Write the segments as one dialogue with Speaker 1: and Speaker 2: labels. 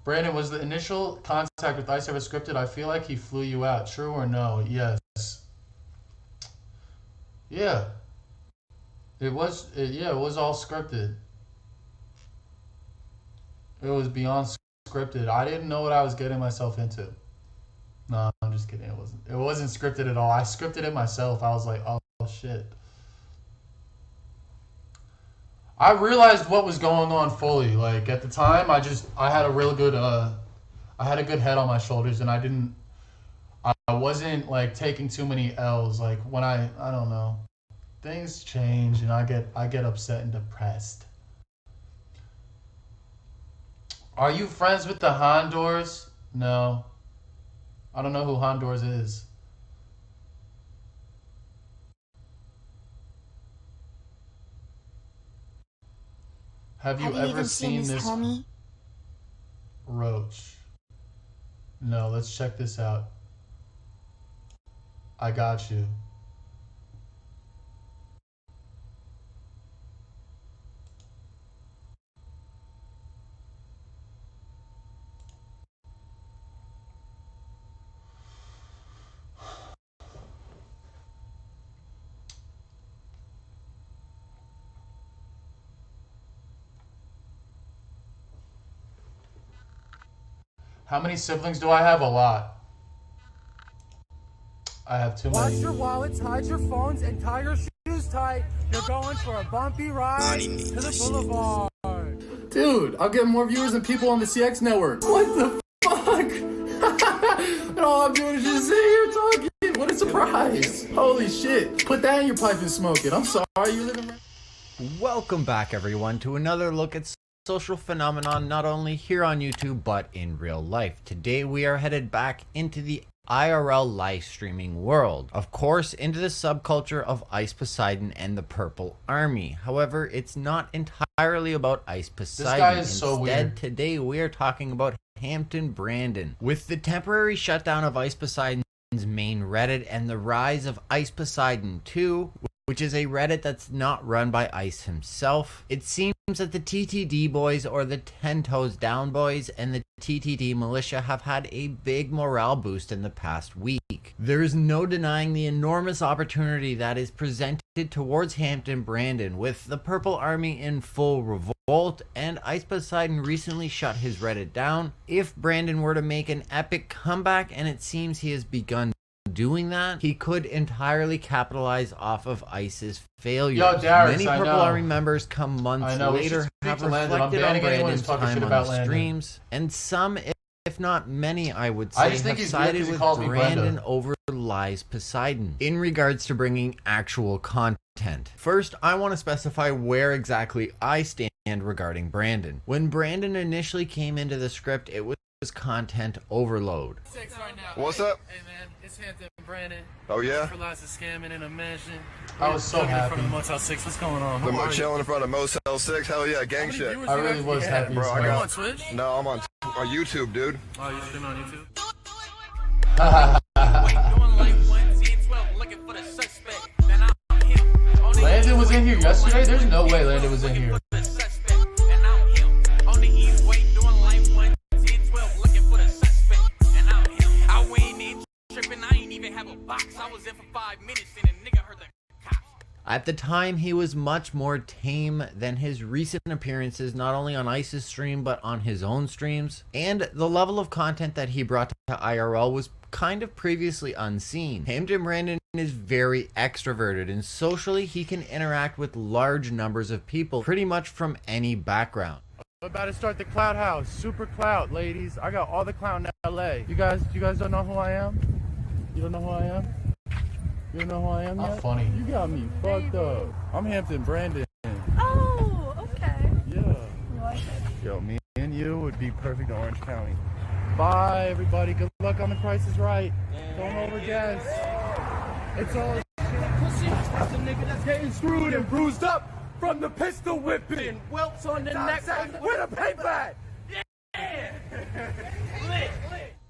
Speaker 1: Brandon, was the initial contact with Ice ever scripted? I feel like he flew you out. True or no? Yes. Yeah. It was. It was all scripted. It was beyond scripted. I didn't know what I was getting myself into. No, I'm just kidding. It wasn't. It wasn't scripted at all. I scripted it myself. I was like, oh shit. I realized what was going on fully. Like at the time, I had a real good I had a good head on my shoulders, and I wasn't like taking too many L's. Like when I don't know, things change, and I get upset and depressed. Are you friends with the Hondors? No, I don't know who Hondors is. Have you ever seen this homie? Roach? No, let's check this out. I got you. How many siblings do I have? A lot. I have too many.
Speaker 2: Watch your wallets, hide your phones, and tie your shoes tight. You're going for a bumpy ride to the boulevard.
Speaker 1: Dude, I'll get more viewers than people on the CX network. What the fuck? And all I'm doing is just sitting here talking. What a surprise. Holy shit. Put that in your pipe and smoke it. I'm sorry, you live in...
Speaker 3: Welcome back, everyone, to another look at social phenomenon, not only here on YouTube, but in real life. Today, we are headed back into the IRL live streaming world. Of course, into the subculture of Ice Poseidon and the Purple Army. However, it's not entirely about Ice Poseidon.
Speaker 1: This guy is so weird.
Speaker 3: Instead, today we are talking about Hampton Brandon. With the temporary shutdown of Ice Poseidon's main Reddit and the rise of Ice Poseidon 2, which is a Reddit that's not run by Ice himself, it seems that the TTD boys, or the 10 Toes Down boys, and the TTD militia have had a big morale boost in the past week. There is no denying the enormous opportunity that is presented towards Hampton Brandon, with the Purple Army in full revolt, and Ice Poseidon recently shut his Reddit down. If Brandon were to make an epic comeback, and it seems he has begun doing that, he could entirely capitalize off of Ice's failure.
Speaker 1: Yo, Darius,
Speaker 3: many Purple Army members come months later have reflected on Brandon's time on the streams, and some, if not many, I would say, have sided with Brandon over Lies Poseidon in regards to bringing actual content. First, I want to specify where exactly I stand regarding Brandon. When Brandon initially came into the script, it was content overload.
Speaker 4: What's up?
Speaker 2: Hey man, it's Hampton Brandon.
Speaker 4: Oh yeah?
Speaker 2: Realize the scamming in a mansion.
Speaker 1: I was so happy.
Speaker 2: In front of Motel 6. What's going on?
Speaker 4: The chilling in front of Motel 6. Hell yeah, gang shit.
Speaker 1: I really was happy.
Speaker 4: Bro,
Speaker 2: Are you on Twitch?
Speaker 4: No, I'm on YouTube, dude.
Speaker 2: Oh, you streaming on YouTube?
Speaker 1: Landon was in here yesterday? There's no way Landon was in here.
Speaker 3: At the time, he was much more tame than his recent appearances, not only on Ice's stream, but on his own streams. And the level of content that he brought to IRL was kind of previously unseen. Hampton Brandon is very extroverted, and socially he can interact with large numbers of people, pretty much from any background.
Speaker 2: We're about to start the Cloud House. Super Cloud, ladies. I got all the clout in LA. You guys don't know who I am? You don't know who I am? You don't know who I am yet?
Speaker 1: I'm funny.
Speaker 2: You got me fucked up. I'm Hampton Brandon.
Speaker 5: Oh, okay.
Speaker 2: Yeah.
Speaker 5: You like it?
Speaker 2: Yo, me and you would be perfect in Orange County. Bye, everybody. Good luck on The Price is Right. Don't overguess. It's all shit pussy. That's a nigga that's getting screwed and bruised up from the pistol whipping. Welts on the neck. Where the paper at? Yeah. Lit.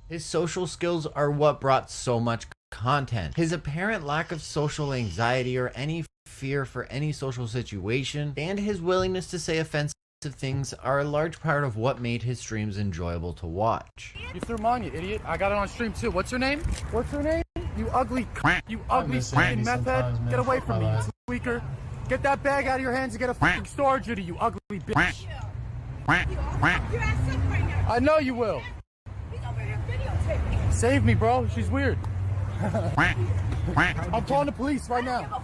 Speaker 3: His social skills are what brought so much content. His apparent lack of social anxiety or any fear for any social situation, and his willingness to say offensive of things are a large part of what made his streams enjoyable to watch.
Speaker 2: You threw mine, you idiot. I got it on stream too. What's her name? What's her name? You ugly fucking meth head. Get away from me, you tweaker. Get that bag out of your hands and get a fucking storage unit, you ugly bitch. I know you will. Save me, bro. She's weird. I'm calling the police right now.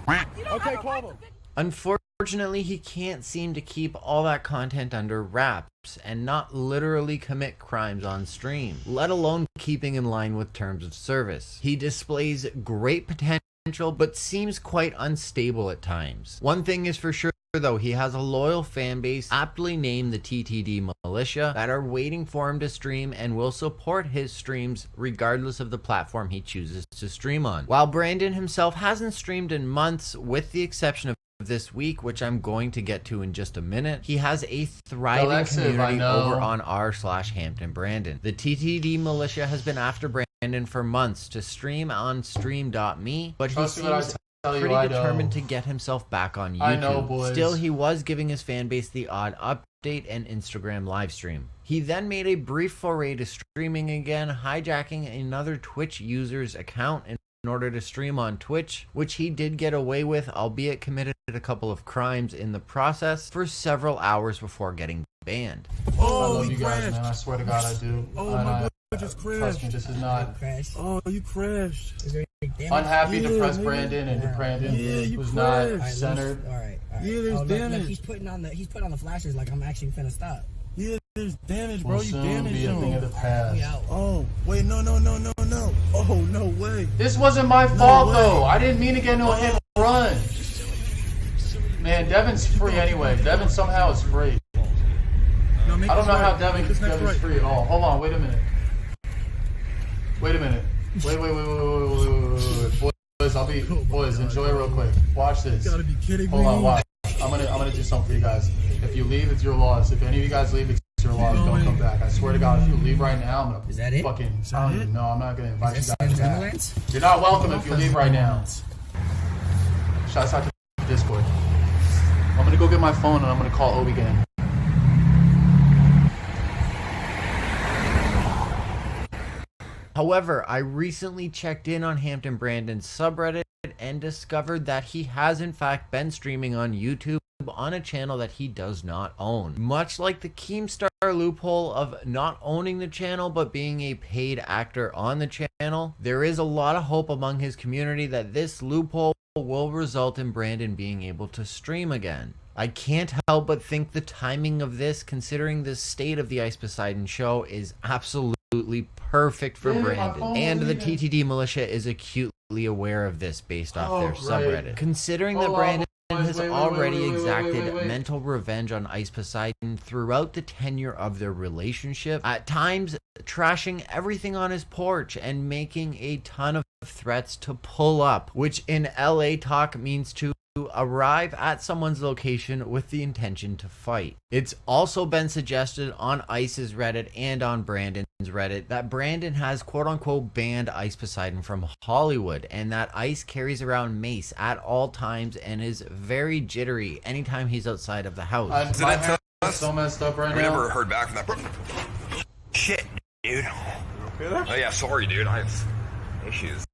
Speaker 2: Okay, call them.
Speaker 3: Unfortunately, he can't seem to keep all that content under wraps and not literally commit crimes on stream, let alone keeping in line with terms of service. He displays great potential, but seems quite unstable at times. One thing is for sure, though, he has a loyal fan base, aptly named the TTD Militia, that are waiting for him to stream and will support his streams regardless of the platform he chooses to stream on. While Brandon himself hasn't streamed in months, with the exception of this week, which I'm going to get to in just a minute, he has a thriving community over on r/Hampton Brandon. The TTD Militia has been after Brandon for months to stream on stream.me, but he seems pretty determined to get himself back on YouTube. Still, he was giving his fan base the odd update and Instagram live stream. He then made a brief foray to streaming again, hijacking another Twitch user's account in order to stream on Twitch, which he did get away with, albeit committed a couple of crimes in the process for several hours before getting banned.
Speaker 1: I love you guys, man. I swear to God I do.
Speaker 2: Oh, my God, just crashed.
Speaker 1: Trust me, this is not...
Speaker 2: Oh, you crashed.
Speaker 1: Unhappy, depressed Brandon, and Brandon was not centered.
Speaker 6: All right.
Speaker 2: Yeah, there's damage.
Speaker 6: Look, he's putting on the flashers like I'm actually finna stop.
Speaker 2: Yeah, there's damage, bro.
Speaker 1: Will
Speaker 2: You
Speaker 1: soon
Speaker 2: damaged
Speaker 1: be a thing of
Speaker 2: him.
Speaker 1: the past.
Speaker 2: Oh, wait, no. Oh, no way.
Speaker 1: This wasn't my fault, though. I didn't mean to get into a hit and run. Man, Devin's free anyway. Devin somehow is free. I don't know how Devin's free at all. Hold on, wait a minute. Wait. Boys, enjoy real quick. Watch this.
Speaker 2: You gotta be kidding me.
Speaker 1: Hold on, watch. I'm gonna do something for you guys. If you leave, it's your loss. If any of you guys leave, it's your loss. Don't come back. I swear to God, if you leave right now, I'm gonna
Speaker 6: Is that it?
Speaker 1: fucking. I don't even know. I'm not gonna invite you
Speaker 6: Is
Speaker 1: guys
Speaker 6: that
Speaker 1: back.
Speaker 6: Timberlands?
Speaker 1: You're not welcome if you leave right now. Shouts out to Discord. I'm gonna go get my phone and I'm gonna call Obi again.
Speaker 3: However, I recently checked in on Hampton Brandon's subreddit and discovered that he has in fact been streaming on YouTube on a channel that he does not own. Much like the Keemstar loophole of not owning the channel but being a paid actor on the channel, there is a lot of hope among his community that this loophole will result in Brandon being able to stream again. I can't help but think the timing of this, considering the state of the Ice Poseidon show, is absolutely perfect for Brandon. And the TTD Militia is acutely aware of this based off their subreddit. Considering that Brandon has already exacted mental revenge on Ice Poseidon throughout the tenure of their relationship, at times trashing everything on his porch and making a ton of threats to pull up, which in LA talk means to arrive at someone's location with the intention to fight. It's also been suggested on Ice's Reddit and on Brandon's Reddit that Brandon has quote-unquote banned Ice Poseidon from Hollywood, and that Ice carries around mace at all times and is very jittery anytime he's outside of the house.
Speaker 1: My hair is so messed up right
Speaker 4: We
Speaker 1: now.
Speaker 4: never heard back from that. Shit, dude. Oh yeah, sorry, dude. I have issues.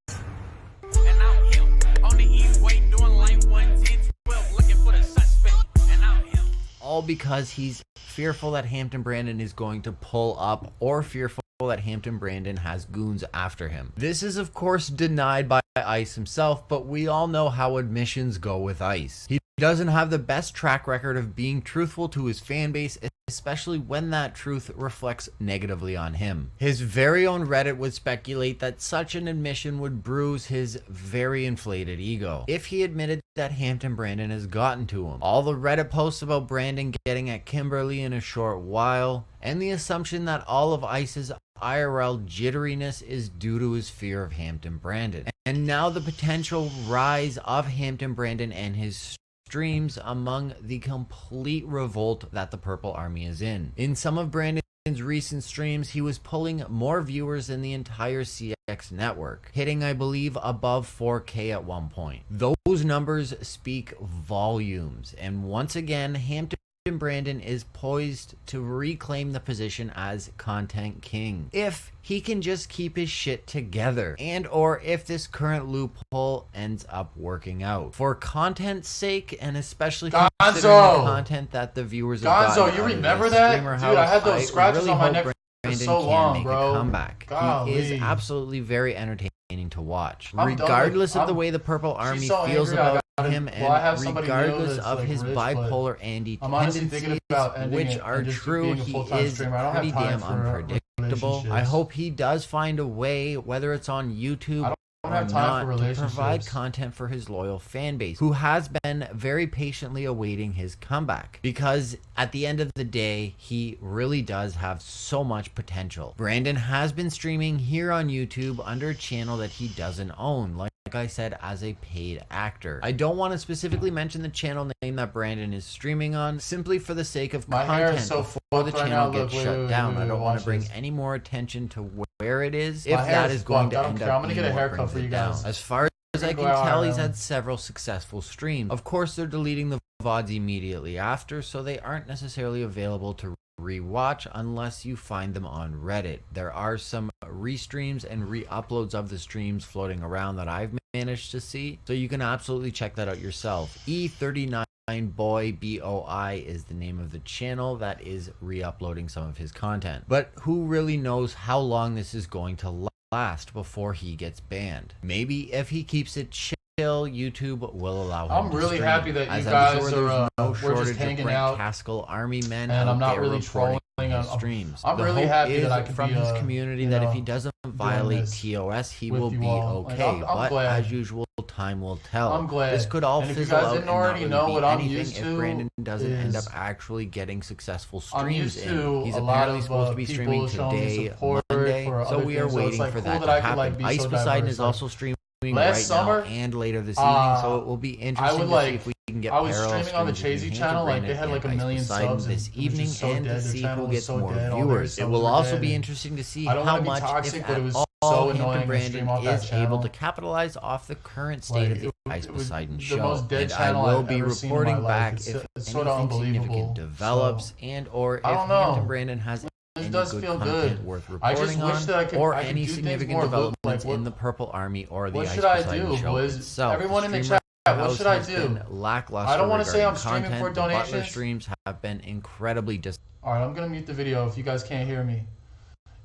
Speaker 7: And out here on the east way doing line 110 12 looking for the suspect. And out here.
Speaker 3: All because he's fearful that Hampton Brandon is going to pull up, or fearful that Hampton Brandon has goons after him. This is of course denied by Ice himself, but we all know how admissions go with Ice. He doesn't have the best track record of being truthful to his fan base, especially when that truth reflects negatively on him. His very own Reddit would speculate that such an admission would bruise his very inflated ego if he admitted that Hampton Brandon has gotten to him. All the Reddit posts about Brandon getting at Kimberly in a short while, and the assumption that all of Ice's IRL jitteriness is due to his fear of Hampton Brandon. And now the potential rise of Hampton Brandon and his streams among the complete revolt that the Purple Army is in. In some of Brandon's recent streams, he was pulling more viewers than the entire CX network, hitting, I believe, above 4K at one point. Those numbers speak volumes, and once again, Hampton Brandon is poised to reclaim the position as content king if he can just keep his shit together, and or if this current loophole ends up working out. For content's sake, and especially considering the content that the viewers have gotten,
Speaker 1: you remember that? Dude, I had those scratches
Speaker 3: really
Speaker 1: on my neck for
Speaker 3: Brandon
Speaker 1: so long,
Speaker 3: can make
Speaker 1: bro.
Speaker 3: a comeback.
Speaker 1: Golly.
Speaker 3: He is absolutely very entertaining to watch,
Speaker 1: I'm
Speaker 3: regardless
Speaker 1: done.
Speaker 3: of the way the Purple Army
Speaker 1: so
Speaker 3: feels
Speaker 1: angry,
Speaker 3: about
Speaker 1: I
Speaker 3: him,
Speaker 1: well,
Speaker 3: and regardless of his
Speaker 1: rich,
Speaker 3: bipolar Andy
Speaker 1: I'm honestly thinking about
Speaker 3: tendencies, which
Speaker 1: it
Speaker 3: are
Speaker 1: and just
Speaker 3: true,
Speaker 1: being a
Speaker 3: he
Speaker 1: full-time
Speaker 3: is
Speaker 1: streamer. I don't
Speaker 3: pretty
Speaker 1: have time
Speaker 3: damn
Speaker 1: for
Speaker 3: unpredictable. I
Speaker 1: relationships.
Speaker 3: hope he does find a way, whether it's on YouTube
Speaker 1: I don't
Speaker 3: or
Speaker 1: have time
Speaker 3: not,
Speaker 1: for
Speaker 3: to
Speaker 1: relationships.
Speaker 3: provide content for his loyal fan base, who has been very patiently awaiting his comeback, because at the end of the day, he really does have so much potential. Brandon has been streaming here on YouTube under a channel that he doesn't own, like I said, as a paid actor. I don't want to specifically mention the channel name that Brandon is streaming on, simply for the sake of content before the channel gets shut down. I don't want to bring any more attention to where it is, if that is going to end up being what brings it down. As far as I can tell, he's had several successful streams. Of course, they're deleting the VODs immediately after, so they aren't necessarily available to rewatch unless you find them on Reddit. There are some restreams and re-uploads of the streams floating around that I've managed to see, so you can absolutely check that out yourself. E39Boy BOI is the name of the channel that is re-uploading some of his content. But who really knows how long this is going to last before he gets banned? Maybe if he keeps it chill, YouTube will allow him
Speaker 1: I'm
Speaker 3: to
Speaker 1: really
Speaker 3: stream.
Speaker 1: happy that
Speaker 3: As
Speaker 1: you
Speaker 3: I'm
Speaker 1: guys
Speaker 3: sure there's
Speaker 1: are
Speaker 3: no
Speaker 1: we're
Speaker 3: shortage
Speaker 1: just
Speaker 3: of
Speaker 1: hanging
Speaker 3: Brent
Speaker 1: out,
Speaker 3: Haskell army men
Speaker 1: and
Speaker 3: out
Speaker 1: I'm not
Speaker 3: there
Speaker 1: really
Speaker 3: reporting
Speaker 1: trolling
Speaker 3: his streams.
Speaker 1: I'm
Speaker 3: The
Speaker 1: really
Speaker 3: hope
Speaker 1: happy
Speaker 3: is
Speaker 1: that I could
Speaker 3: from
Speaker 1: be
Speaker 3: his community that if he doesn't violate
Speaker 1: this
Speaker 3: TOS, he
Speaker 1: with
Speaker 3: will
Speaker 1: you
Speaker 3: be
Speaker 1: all. Like,
Speaker 3: okay.
Speaker 1: I'm
Speaker 3: But
Speaker 1: glad.
Speaker 3: as usual, time will tell.
Speaker 1: I'm glad.
Speaker 3: This could all
Speaker 1: And if you
Speaker 3: fizzle
Speaker 1: guys
Speaker 3: out
Speaker 1: didn't
Speaker 3: and not
Speaker 1: already
Speaker 3: really
Speaker 1: know
Speaker 3: be
Speaker 1: what I'm
Speaker 3: anything
Speaker 1: used
Speaker 3: if
Speaker 1: to
Speaker 3: Brandon doesn't end up
Speaker 1: is
Speaker 3: actually getting successful
Speaker 1: I'm
Speaker 3: streams
Speaker 1: used
Speaker 3: in.
Speaker 1: to
Speaker 3: He's
Speaker 1: a lot
Speaker 3: apparently
Speaker 1: of
Speaker 3: supposed to be
Speaker 1: people
Speaker 3: streaming
Speaker 1: showing me
Speaker 3: today,
Speaker 1: support
Speaker 3: Monday,
Speaker 1: for
Speaker 3: so
Speaker 1: other
Speaker 3: we are
Speaker 1: things, so it's,
Speaker 3: waiting
Speaker 1: like,
Speaker 3: for
Speaker 1: cool
Speaker 3: that
Speaker 1: that
Speaker 3: to
Speaker 1: I could,
Speaker 3: happen.
Speaker 1: like, be
Speaker 3: Ice
Speaker 1: so
Speaker 3: Poseidon
Speaker 1: diverse.
Speaker 3: is also streaming
Speaker 1: Last
Speaker 3: right
Speaker 1: summer,
Speaker 3: now and later this evening, so it will be interesting to see if we can get
Speaker 1: I was
Speaker 3: parallel
Speaker 1: streaming on the
Speaker 3: streams
Speaker 1: Chasey
Speaker 3: between
Speaker 1: channel, like
Speaker 3: Hampton
Speaker 1: they had like a
Speaker 3: Brandon and
Speaker 1: million
Speaker 3: Ice Poseidon
Speaker 1: subs
Speaker 3: this
Speaker 1: and it was
Speaker 3: evening,
Speaker 1: just so
Speaker 3: and
Speaker 1: dead.
Speaker 3: to
Speaker 1: Their
Speaker 3: see
Speaker 1: channel
Speaker 3: who
Speaker 1: was
Speaker 3: gets
Speaker 1: so
Speaker 3: more
Speaker 1: dead, all their
Speaker 3: viewers. It
Speaker 1: subs
Speaker 3: will
Speaker 1: were
Speaker 3: also
Speaker 1: dead,
Speaker 3: be
Speaker 1: and
Speaker 3: interesting to see
Speaker 1: I don't
Speaker 3: how
Speaker 1: wanna be
Speaker 3: much,
Speaker 1: toxic,
Speaker 3: if
Speaker 1: but it
Speaker 3: at
Speaker 1: was
Speaker 3: all,
Speaker 1: so
Speaker 3: Hampton
Speaker 1: annoying to
Speaker 3: Brandon
Speaker 1: stream off that
Speaker 3: is
Speaker 1: channel.
Speaker 3: able to capitalize off the current state of the Ice
Speaker 1: it was
Speaker 3: Poseidon
Speaker 1: the
Speaker 3: show.
Speaker 1: most dead
Speaker 3: And I
Speaker 1: channel
Speaker 3: will
Speaker 1: I've
Speaker 3: be
Speaker 1: ever seen in my
Speaker 3: reporting
Speaker 1: life.
Speaker 3: back
Speaker 1: It's
Speaker 3: if
Speaker 1: sort of
Speaker 3: anything
Speaker 1: unbelievable.
Speaker 3: significant develops,
Speaker 1: So,
Speaker 3: and or if
Speaker 1: I don't know.
Speaker 3: Hampton Brandon has
Speaker 1: It
Speaker 3: any
Speaker 1: does
Speaker 3: good
Speaker 1: feel
Speaker 3: content
Speaker 1: good.
Speaker 3: worth
Speaker 1: I just
Speaker 3: reporting
Speaker 1: wish
Speaker 3: on,
Speaker 1: that I could
Speaker 3: or
Speaker 1: I could
Speaker 3: any
Speaker 1: do things
Speaker 3: significant
Speaker 1: more
Speaker 3: developments
Speaker 1: like,
Speaker 3: in the Purple Army or the
Speaker 1: what
Speaker 3: Ice
Speaker 1: should I
Speaker 3: Poseidon
Speaker 1: do,
Speaker 3: show
Speaker 1: boys?
Speaker 3: itself.
Speaker 1: Everyone in the
Speaker 3: Streamer
Speaker 1: chat, what
Speaker 3: House
Speaker 1: should I
Speaker 3: has
Speaker 1: do?
Speaker 3: been lackluster
Speaker 1: I don't want to say I'm
Speaker 3: regarding
Speaker 1: streaming
Speaker 3: content.
Speaker 1: for
Speaker 3: The Butler
Speaker 1: donations.
Speaker 3: streams have been incredibly
Speaker 1: Alright, I'm gonna mute the video if you guys can't hear me.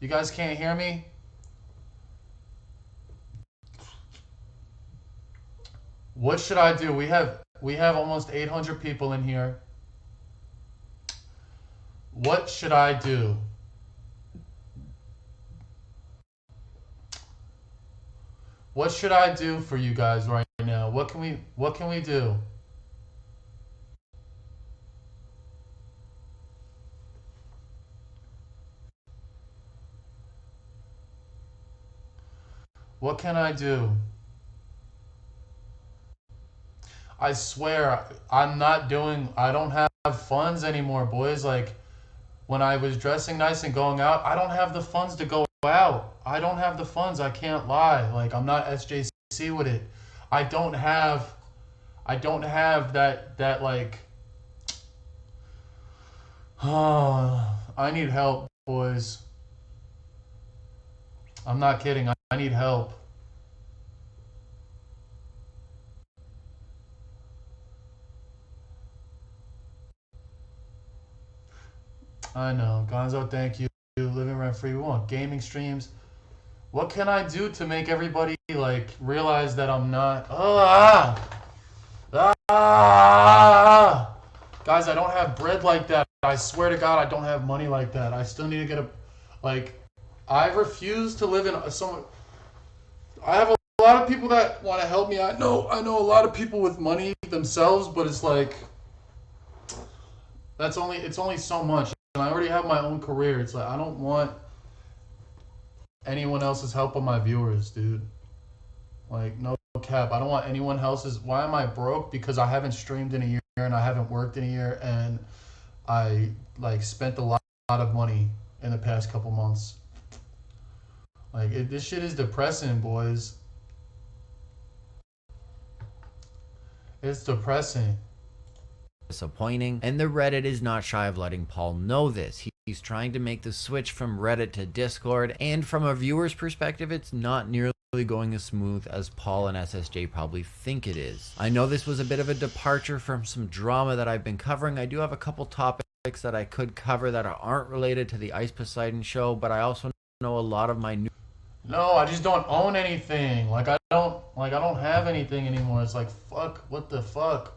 Speaker 1: You guys can't hear me? What should I do? We have almost 800 people in here. What should I do? What should I do for you guys right now? What can we do? What can I do? I swear, I don't have funds anymore, boys. Like, when I was dressing nice and going out, I don't have the funds to go out. I don't have the funds, I can't lie. Like, I'm not SJC with it. I don't have that like, I need help, boys. I'm not kidding, I need help. I know. Gonzo, thank you. Living rent free. We want gaming streams. What can I do to make everybody like realize that I'm not Guys, I don't have bread like that. I swear to God I don't have money like that. I still need to get I refuse to live in I have a lot of people that want to help me. I know a lot of people with money themselves, but it's like it's only so much. And I already have my own career. It's like I don't want anyone else's help on my viewers, dude. Like, no cap. I don't want anyone else's. Why am I broke? Because I haven't streamed in a year and I haven't worked in a year, and I like spent a lot of money in the past couple months. Like, this shit is depressing, boys. It's depressing.
Speaker 3: disappointing, and the Reddit is not shy of letting Paul know this. He's trying to make the switch from Reddit to Discord, and from a viewer's perspective, it's not nearly going as smooth as Paul and SSJ probably think it is. I know this was a bit of a departure from some drama that I've been covering. I do have a couple topics that I could cover that aren't related to the Ice Poseidon show, but I also know a lot of my new...
Speaker 1: No, I just don't own anything. Like I don't have anything anymore. It's like, fuck, what the fuck?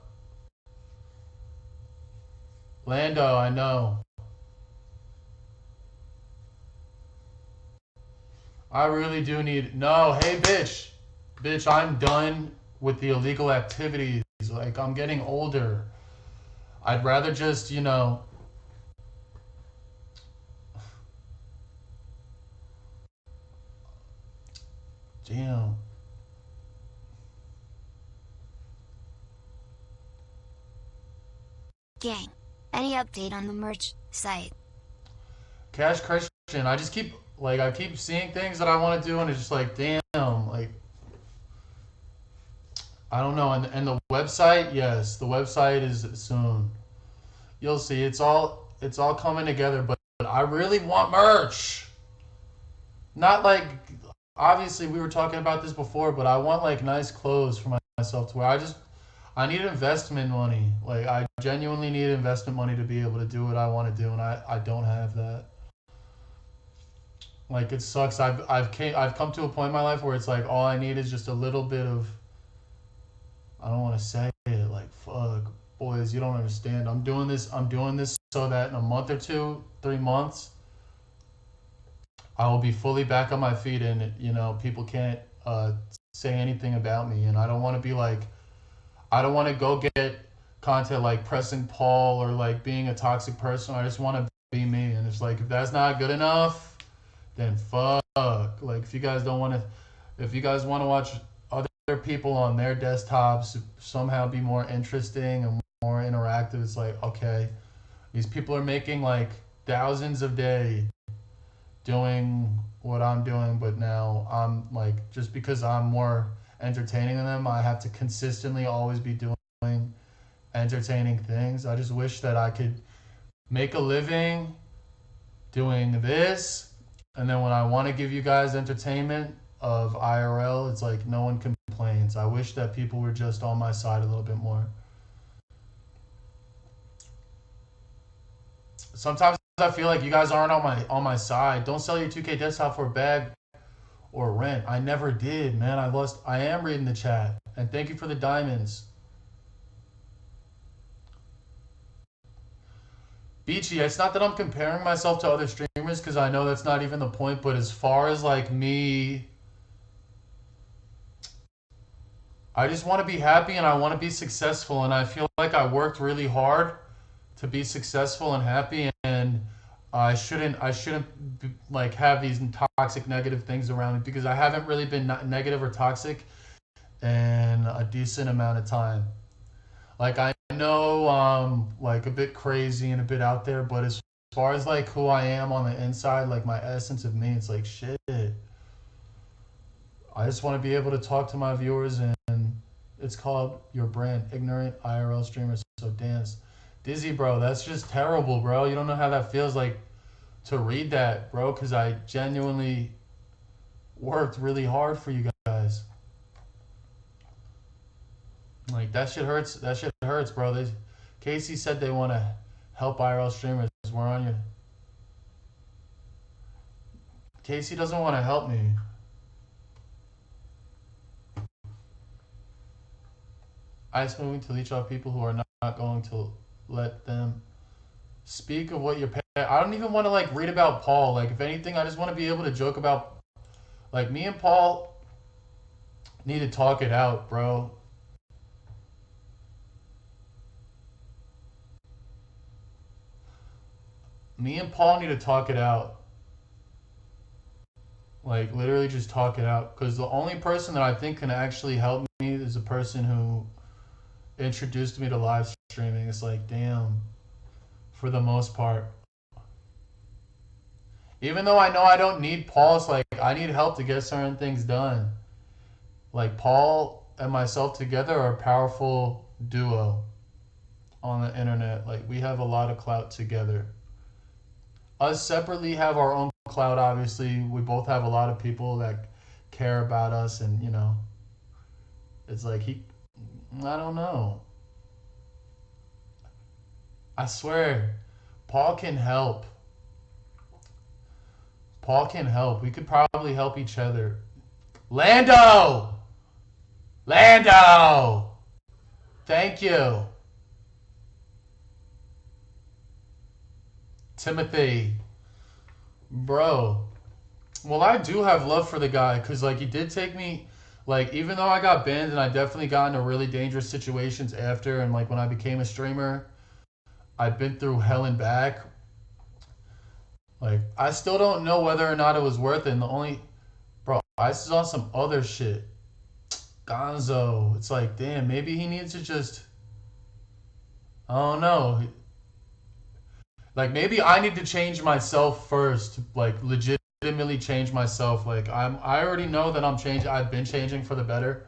Speaker 1: Lando, I know. I really do need... No, hey, bitch. Bitch, I'm done with the illegal activities. Like, I'm getting older. I'd rather just, you know... Damn.
Speaker 8: Gang, any update on the merch site?
Speaker 1: Cash Christian, I just keep... Like, I keep seeing things that I want to do, and it's just like, damn, like... I don't know. And the website, yes, the website is soon. You'll see. It's all coming together, but I really want merch. Not like... Obviously, we were talking about this before, but I want, like, nice clothes for myself to wear. I need investment money. Like, I genuinely need investment money to be able to do what I want to do, and I don't have that. Like, it sucks. I've come to a point in my life where it's like all I need is just a little bit of... I don't want to say it. Like, fuck, boys, you don't understand. I'm doing this so that in a month or 2, 3 months, I will be fully back on my feet, and you know, people can't say anything about me. And I don't want to be like, I don't want to go get content like pressing Paul or like being a toxic person. I just want to be me. And it's like, if that's not good enough, then fuck. Like, if you guys want to watch other people on their desktops somehow be more interesting and more interactive, it's like, okay, these people are making like thousands a day doing what I'm doing, but now I'm like, just because I'm more entertaining than them, I have to consistently always be doing entertaining things. I just wish that I could make a living doing this, and then when I want to give you guys entertainment of IRL, it's like no one complains. I wish that people were just on my side a little bit more. Sometimes I feel like you guys aren't on my side. Don't sell your 2K desktop for a bag or rent. I never did, man. I am reading the chat. And thank you for the diamonds. Beachy, it's not that I'm comparing myself to other streamers, because I know that's not even the point, but as far as like me, I just want to be happy and I want to be successful, and I feel like I worked really hard to be successful and happy, and I shouldn't like have these toxic negative things around me, because I haven't really been negative or toxic in a decent amount of time. Like, I know I'm like a bit crazy and a bit out there, but as far as like who I am on the inside, like my essence of me, it's like shit. I just want to be able to talk to my viewers, and it's called your brand, ignorant IRL streamers. So dance. Dizzy, bro, that's just terrible, bro. You don't know how that feels like to read that, bro, because I genuinely worked really hard for you guys. Like, that shit hurts. That shit hurts, bro. Casey said they want to help IRL streamers. We're on you. Casey doesn't want to help me. Ice moving to leech off people who are not going to let them speak of what you're paying. I don't even want to like read about Paul. Like, if anything, I just want to be able to joke about, like, me and Paul need to talk it out, bro. Me and Paul need to talk it out. Like, literally just talk it out. Because the only person that I think can actually help me is the person who introduced me to live streaming. It's like, damn, for the most part. Even though I know I don't need Paul, it's like, I need help to get certain things done. Like, Paul and myself together are a powerful duo on the internet. Like, we have a lot of clout together. Us separately have our own clout, obviously. We both have a lot of people that care about us, and, you know, it's like I don't know. I swear, Paul can help. Paul can help. We could probably help each other. Lando! Lando! Thank you. Timothy. Bro. Well, I do have love for the guy, because, like, he did take me, like, even though I got banned and I definitely got into really dangerous situations after, and, like, when I became a streamer, I've been through hell and back. Like, I still don't know whether or not it was worth it, and the only... Bro, I saw some other shit. Gonzo. It's like, damn, maybe he needs to just... I don't know. Like, maybe I need to change myself first. Like, legitimately change myself. Like, I already know that I've been changing for the better.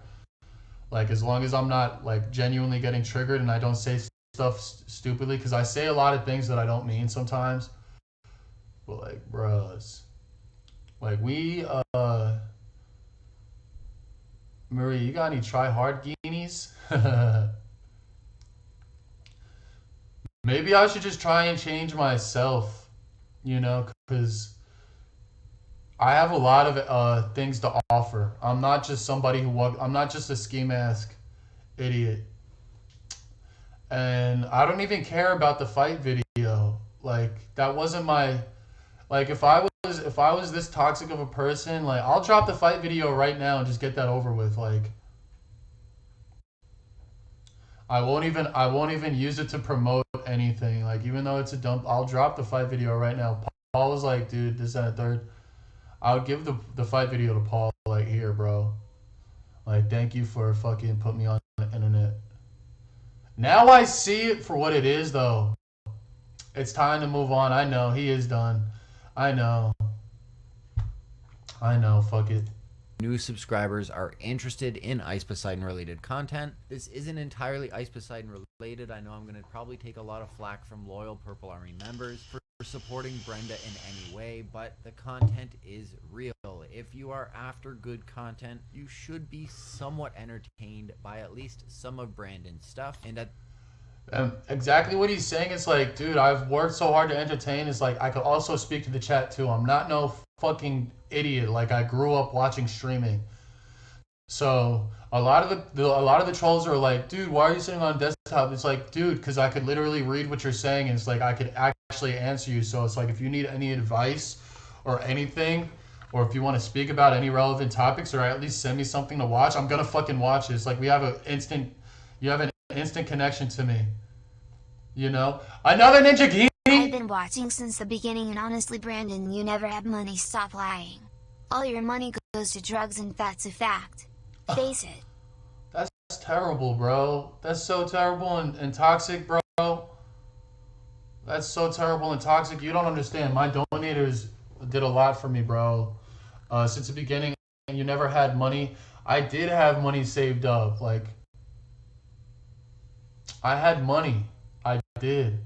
Speaker 1: Like, as long as I'm not, like, genuinely getting triggered and I don't say stuff stupidly. Because I say a lot of things that I don't mean sometimes. But, like, bros. Like, Marie, you got any try-hard guineas? Maybe I should just try and change myself, you know, because I have a lot of things to offer. I'm not just somebody I'm not just a ski mask idiot. And I don't even care about the fight video. Like, that wasn't my... Like, if I was this toxic of a person, like, I'll drop the fight video right now and just get that over with. Like, I won't even use it to promote anything. Like, even though it's a dump, I'll drop the fight video right now. Paul was like, dude, this and a third. I would give the fight video to Paul, like, here, bro. Like, thank you for fucking putting me on the internet. Now I see it for what it is, though. It's time to move on. I know, he is done. I know, fuck it.
Speaker 3: New subscribers are interested in Ice Poseidon related content. This isn't entirely Ice Poseidon related. I know I'm going to probably take a lot of flack from loyal Purple Army members for supporting Brenda in any way, but the content is real. If you are after good content, you should be somewhat entertained by at least some of Brandon's stuff. And
Speaker 1: exactly what he's saying is like, dude, I've worked so hard to entertain. It's like, I could also speak to the chat too. I'm not no fucking idiot. Like, I grew up watching streaming. So a lot of the trolls are like, dude, why are you sitting on desktop? It's like, dude, because I could literally read what you're saying, and it's like I could actually answer you. So it's like, if you need any advice or anything, or if you want to speak about any relevant topics, or at least send me something to watch, I'm gonna fucking watch it. It's like you have an instant connection to me. You know? Another Ninja Geek!
Speaker 8: I've been watching since the beginning, and honestly, Brandon, you never have money. Stop lying. All your money goes to drugs, and that's a fact. Face it.
Speaker 1: That's terrible, bro. That's so terrible and toxic, bro. That's so terrible and toxic. You don't understand. My donators did a lot for me, bro. Since the beginning, and you never had money. I did have money saved up. Like, I had money. I did.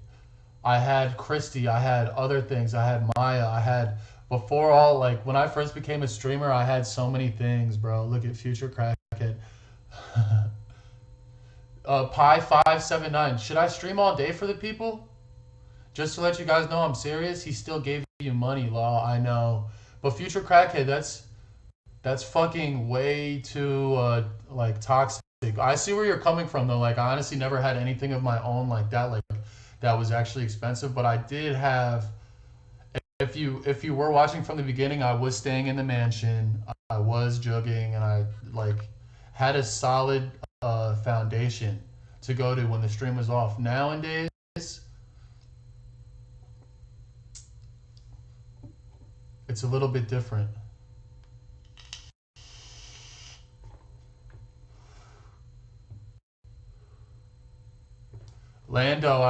Speaker 1: I had Christy. I had other things. I had Maya. I had, before all, like, when I first became a streamer, I had so many things, bro. Look at Future Crackhead. Pi579. Should I stream all day for the people? Just to let you guys know I'm serious. He still gave you money, law. I know. But Future Crackhead, that's fucking way too, like, toxic. I see where you're coming from, though. Like, I honestly never had anything of my own like that. Like, that was actually expensive, but I did have, if you were watching from the beginning, I was staying in the mansion, I was jugging, and I, like, had a solid foundation to go to when the stream was off. Nowadays, it's a little bit different. Lando,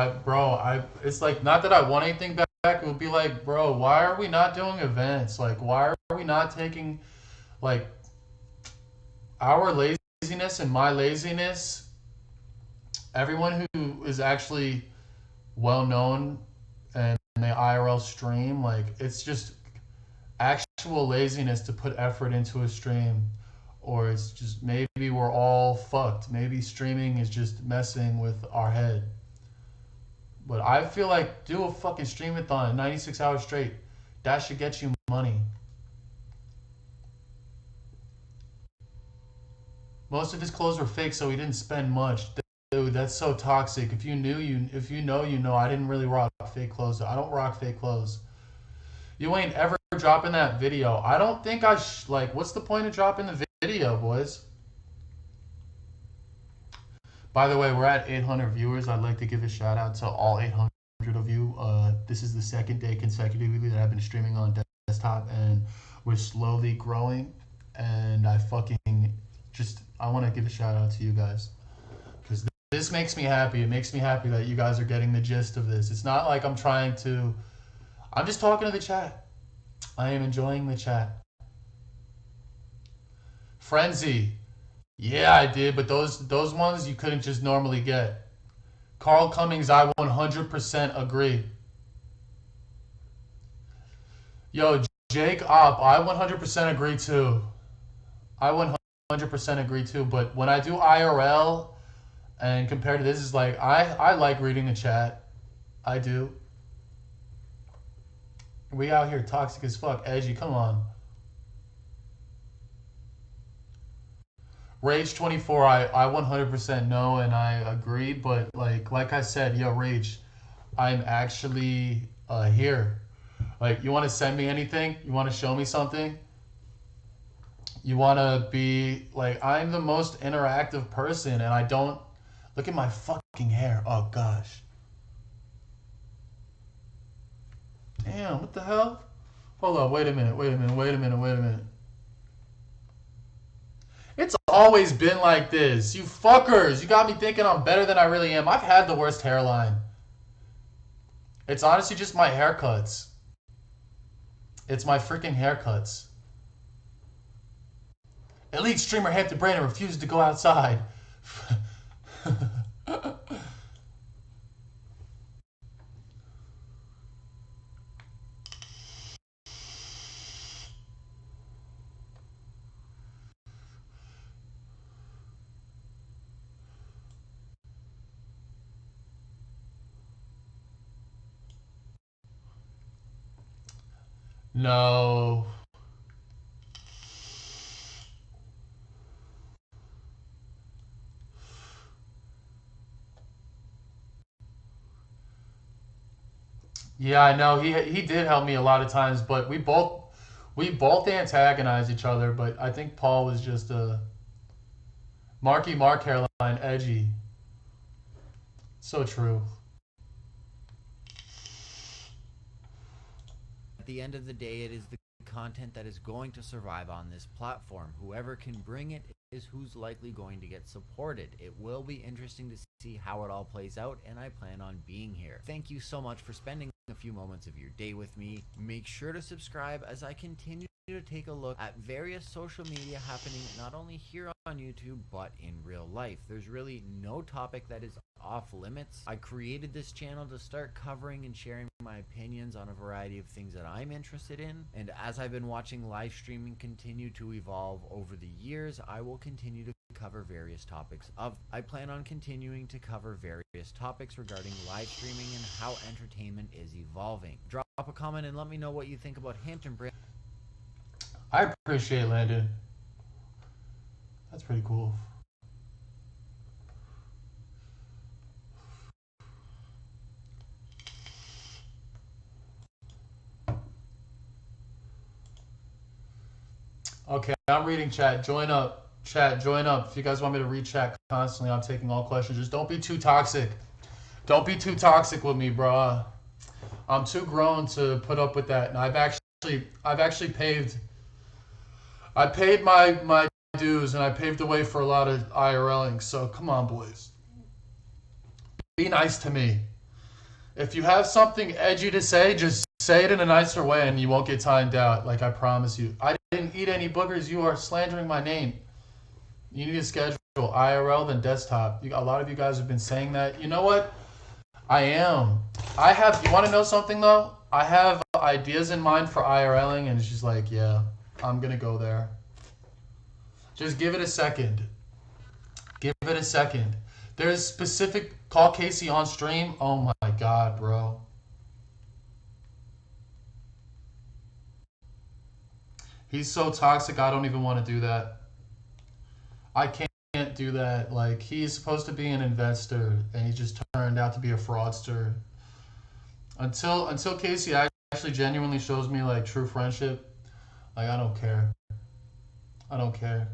Speaker 1: it's like, not that I want anything back. It would be like, bro, why are we not doing events? Like, why are we not taking, like, our laziness and my laziness everyone who is actually well known and they IRL stream, like, it's just actual laziness to put effort into a stream, or it's just maybe we're all fucked. Maybe streaming is just messing with our head. But I feel like do a fucking streamathon 96 hours straight. That should get you money. Most of his clothes were fake, so he didn't spend much. Dude, that's so toxic. If you know, you know. I didn't really rock fake clothes. I don't rock fake clothes. You ain't ever dropping that video. I don't think like, what's the point of dropping the video, boys? By the way, we're at 800 viewers. I'd like to give a shout out to all 800 of you. This is the second day consecutively that I've been streaming on desktop, and we're slowly growing. And I want to give a shout out to you guys, because this makes me happy. It makes me happy that you guys are getting the gist of this. It's not like I'm just talking to the chat. I am enjoying the chat. Frenzy. Yeah, I did, but those ones you couldn't just normally get. Carl Cummings, I 100% agree. Yo, Jake Opp, I 100% agree too. I 100% agree too, but when I do IRL and compared to this, is like, I like reading the chat. I do. We out here toxic as fuck. Edgy, come on. Rage 24, I 100% know and I agree, but like I said, yo, Rage, I'm actually here. Like, you want to send me anything? You want to show me something? You want to be like, I'm the most interactive person, and I don't look at my fucking hair. Oh gosh. Damn, what the hell? Hold on, wait a minute. It's always been like this. You fuckers. You got me thinking I'm better than I really am. I've had the worst hairline. It's honestly just my haircuts. It's my freaking haircuts. Elite streamer Hampton Brandon refuses to go outside. No. Yeah, I know. He did help me a lot of times, but we both antagonize each other, but I think Paul was just a Marky Mark hairline, edgy. So true.
Speaker 3: At the end of the day, it is the content that is going to survive on this platform. Whoever can bring it is who's likely going to get supported. It will be interesting to see how it all plays out, and I plan on being here. Thank you so much for spending a few moments of your day with me. Make sure to subscribe as I continue to take a look at various social media happening not only here on YouTube but in real life. There's really no topic that is off limits. I created this channel to start covering and sharing my opinions on a variety of things that I'm interested in, and as I've been watching live streaming continue to evolve over the years, I will continue to cover various topics. I plan on continuing to cover various topics regarding live streaming and how entertainment is evolving. Drop a comment and let me know what you think about Hampton Brandon.
Speaker 1: I appreciate Landon. That's pretty cool. Okay, I'm reading chat. Join up. Chat, join up. If you guys want me to read chat constantly, I'm taking all questions. Just don't be too toxic. Don't be too toxic with me, bro. I'm too grown to put up with that. And I've actually paid my dues, and I paved the way for a lot of IRLing. So come on, boys. Be nice to me. If you have something edgy to say, just say it in a nicer way and you won't get timed out, like I promise you. I didn't eat any boogers. You are slandering my name. You need to schedule IRL than desktop. A lot of you guys have been saying that. You know what? I am. I have. You want to know something though? I have ideas in mind for IRLing, and it's just like, yeah, I'm gonna go there. Just give it a second. Give it a second. There's specific. Call Casey on stream. Oh my god, bro. He's so toxic. I don't even want to do that. I can't do that. Like, he's supposed to be an investor, and he just turned out to be a fraudster. Until Casey actually genuinely shows me like true friendship, like I don't care. I don't care.